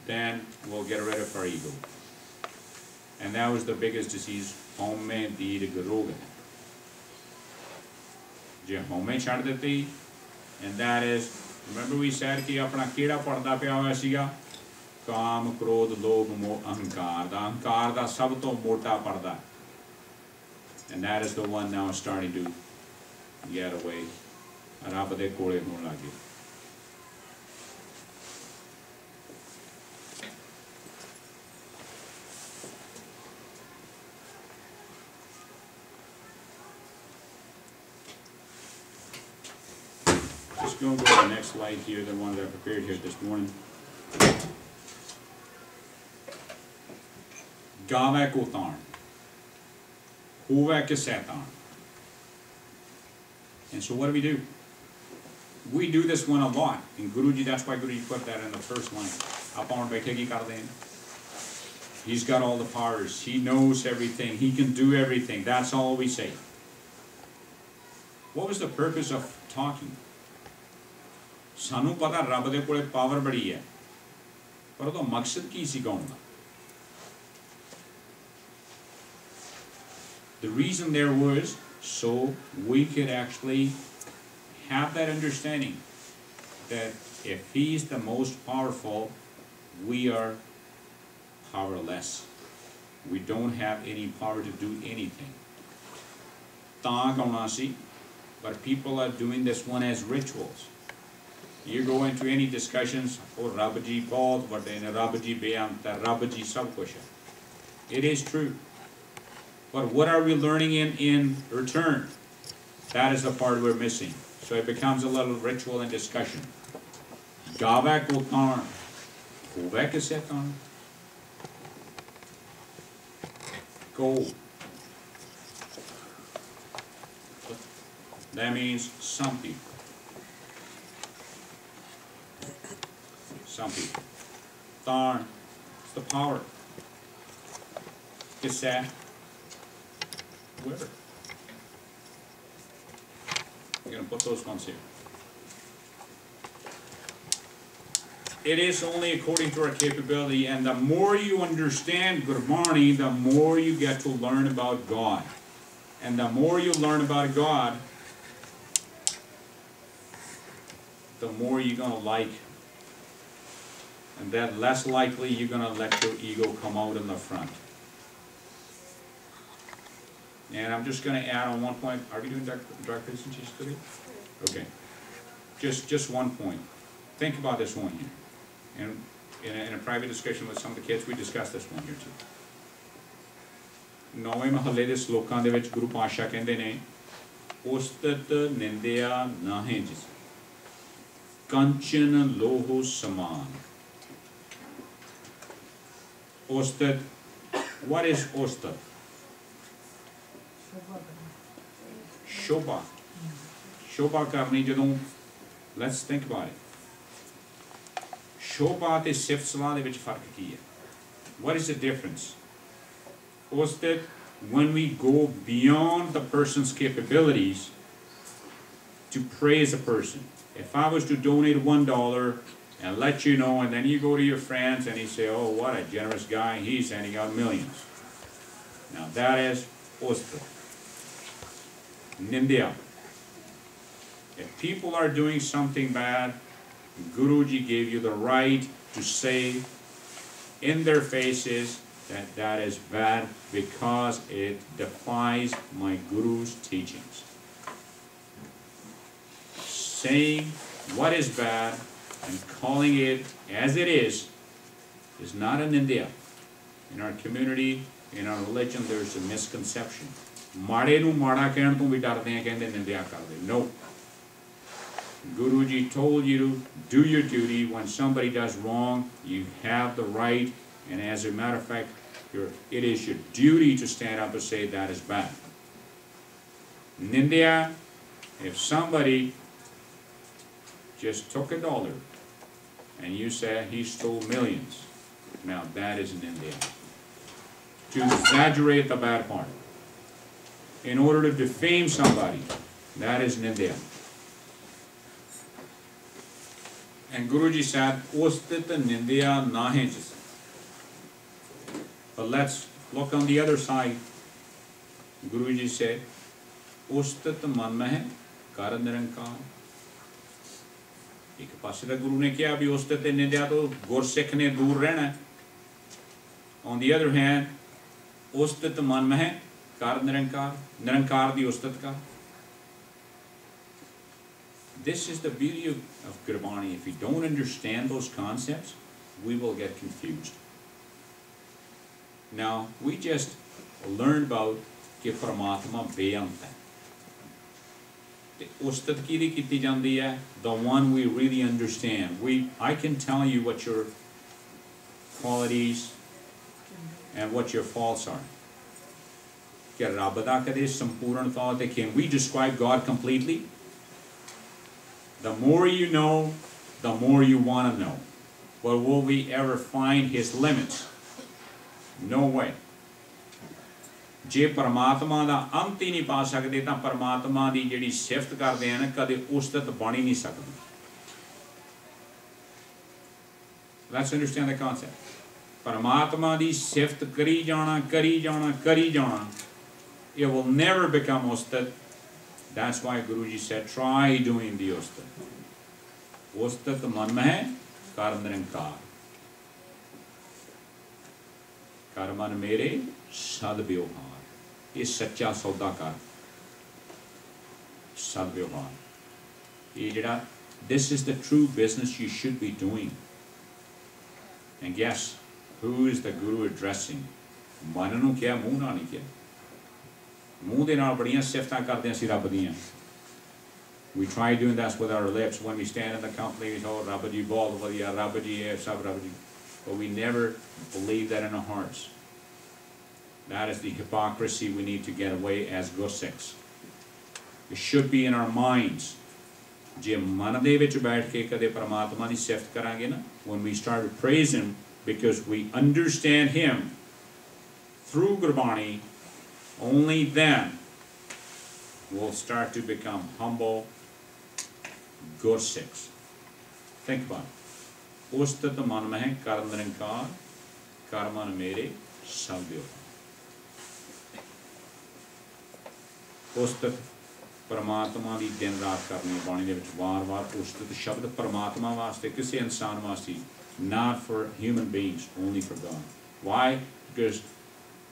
then we'll get rid of our ego. And that was the biggest disease, home deed roga. Home chad diti, and that is, remember we said ki apna keda padda pya hoya siga? Kaam, krodh, lobh, moh, ahankar. The ahankar da sab to mota padda. And that is the one now starting to get away. Rab de kole hone lage. Going to go to the next slide here, the one that I prepared here this morning. Gave ko taan, hove ke saitaan. And so what do? We do this one a lot. And Guruji, that's why Guruji put that in the first line. Apan baithe ki karde hain. He's got all the powers. He knows everything. He can do everything. That's all we say. What was the purpose of talking? सानू पता रब दे कोले power बड़ी है, पर तो मकसद की सी कहूँ गा. The reason there was so we could actually have that understanding that if he's the most powerful, we are powerless. We don't have any power to do anything. Ta kauna si, but people are doing this one as rituals. You go into any discussions, oh Rab ji bahut vade ne, Rab ji beanta, Rab ji sab kuch hai. It is true. But what are we learning in return? That is the part we're missing. So it becomes a little ritual and discussion. Gave ko taan, hove ke saitaan. Go. That means some people. Some people. Taan, it's the power. Kisah, where? We're going to put those ones here. It is only according to our capability, and the more you understand Gurmani, the more you get to learn about God. And the more you learn about God, the more you're going to like. And then less likely you're going to let your ego come out in the front. And I'm just going to add on one point. Are we doing direct presentation today? Okay. Just one point. Think about this one here. And in a private discussion with some of the kids, we discussed this one here too. Nove mahalle de slokan de vich Guru Pasha kende ne, Ostat nindya nahe jis, Kanchan loho saman. Ostat, what is Ostat? Shobha. Shobha karni jadon, let's think about it. Shobha te sift salah de vich fark ki hai. What is the difference? Ostat, when we go beyond the person's capabilities to praise a person. If I was to donate $1 and let you know, and then you go to your friends and you say, oh, what a generous guy, he's sending out millions. Now that is Ostat. Nindya. If people are doing something bad, Guruji gave you the right to say in their faces that that is bad because it defies my Guru's teachings. Saying what is bad and calling it as it is not an India. In our community, in our religion, there's a misconception. Made nu mada kehn to bhi darde hain, kehndे निंदया कर दे. No. Guruji told you to do your duty. When somebody does wrong, you have the right, and as a matter of fact, it is your duty to stand up and say that is bad. Nindya, if somebody just took $1 and you say he stole millions, now that is Nindya. To exaggerate the bad part in order to defame somebody, that is Nindya. And Guruji said, Ustit Nindya Nahe. But let's look on the other side. Guruji said, Ustit Man Mein Kar Nirankar. एक पासे तो गुरु ने किया भी उस्तित निंदा तो गुरसिख ने दूर रहना है. On the other hand, Ustat मन में है कार निरंकार, निरंकार दी उस्तित का. This is the beauty of Gurbani. If we don't understand those concepts, we will get confused. Now, we just learned about कि परमात्मा बेअंत है. उस्तित की कीती जाती है, the one we really understand. I can tell you what your qualities and what your faults are. क्या रब दा कदे संपूर्ण तौर ते can we describe God completely? The more you know, the more you want to know. But will we ever find His limits? No way. जे परमात्मा का अंत ही नहीं पा सकते तो परमात्मा की जिहड़ी सिफत करते हैं ना कदे उस्तित बन ही नहीं सकती. Let's understand the concept. परमात्मा की सिफत करी जाना करी जाना करी जाना, it will never become ustit. That's why Guruji said, try doing the ustit. Ustit मन में है कर निरंकार. कर मन मेरे सद्व्यवहार. ये सच्चा सौदाकार. सद्व्यवहार. ये जिहड़ा, this is the true business you should be doing. And guess who is the Guru addressing? मन नूं क्या, मूँह नाल नहीं क्या. मूँह दे नाल बड़ियां सिफतां करदे असीं रब दियां. We try doing that with our lips when we stand in the company. We say, Rabbi ji bahut vadiya, Rabbi ji hai, sab Rabbi ji. But we never believe that in our hearts. That is the hypocrisy we need to get away as Gursikhs. It should be in our minds. जे मन दे विच बैठ के कदे परमात्मा दी सिफत करांगे ना, when we start to praise Him because we understand Him through Gurbani, only then we'll start to become humble Gursikhs. Think about it. Ustit man mein hai kar nirankar, kar man mere sadvyavahar. Ustit परमात्मा की दिन रात करनी बाणी दे विच वार वार उस्तित शब्द परमात्मा वास्ते किसी इंसान वास्ते, not for human beings, only for God. Why? Because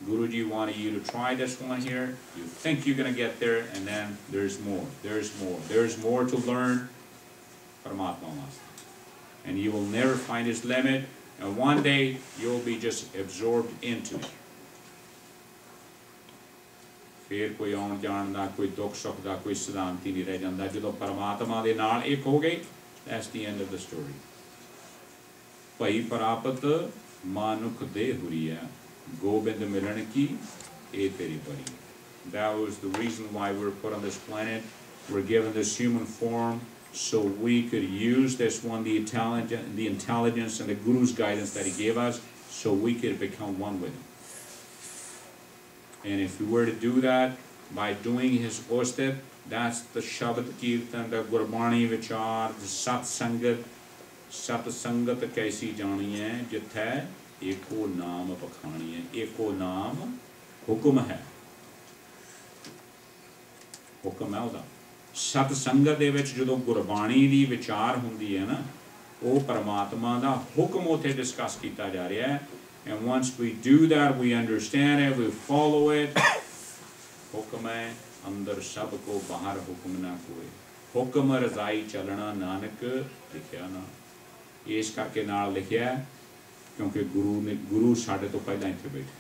Guruji wanted you to try this one here, you think you're going to get there, and then there's more, there's more to learn. Paramatma vaste. And you will never find His limit, and one day you'll be just absorbed into it. फिर कोई आउण जाण दा, कोई दुख सुख दा कोई सिद्धांत ही नहीं रह जांदा. जदों परमात्मा दे नाल एक हो गए, that's the end of the story. भई प्रापत मानुख दे हुरिया, गोबिंद मिलन की ए तेरी परी. That was the reason why we were put on this planet. We're given this human form so we could use this one, the intelligence and the Guru's guidance that he gave us, so we could become one with Him. And if we were to do that by doing His ustit, that's the Shabad Kirtan, the Gurbani Vichar, the Sat Sangat. Sat Sangat kaisi jani hai, jithe eko naam pakhani hai. Eko naam hukum hai. Hukum hai uda. Sat Sangat de vich jadon Gurbani di vichar hundi hai na, ਉਹ परमात्मा ਦਾ ਹੁਕਮ ਉੱਥੇ discuss ਕੀਤਾ ਜਾ ਰਿਹਾ ਹੈ. And once we do that, we understand it, we follow it. ਹੁਕਮ ਹੈ ਅੰਦਰ ਸਭ ਕੋ ਬਾਹਰ ਹੁਕਮ ਨਾ ਕੋਏ. ਹੁਕਮ ਰਜ਼ਾਈ ਚੱਲਣਾ ਨਾਨਕ ਲਿਖਿਆ ਨਾ. ਇਸ ਕਰਕੇ ਨਾਲ ਲਿਖਿਆ ਕਿਉਂਕਿ ਗੁਰੂ ਸਾਡੇ ਤੋਂ ਪਹਿਲਾਂ ਇੱਥੇ ਬੈਠੇ.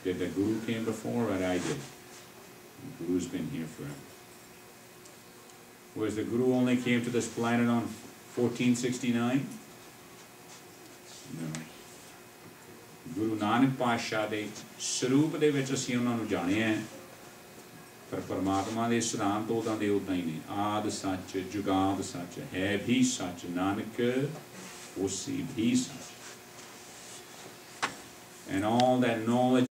Did the Guru came before? But I did. The Guru's been here forever. Was the Guru only came to this planet on 1469? No. Guru Nanak Pasha de ਸਰੂਪ ਦੇ ਵਿੱਚ ਅਸੀਂ ਉਹਨਾਂ ਨੂੰ ਜਾਣਿਆ ਹੈ, ਪਰ ਪਰਮਾਤਮਾ ਦੇ ਸਿਧਾਂਤ ਉਦਾਂ ਦੇ ਉਦਾਂ ਹੀ ਨੇ. ਆਦ ਸੱਚ ਜੁਗਾਦ ਸੱਚ ਹੈ ਵੀ ਸੱਚ ਨਾਨਕ ਉਸੀ ਵੀ ਸੱਚ. And all that knowledge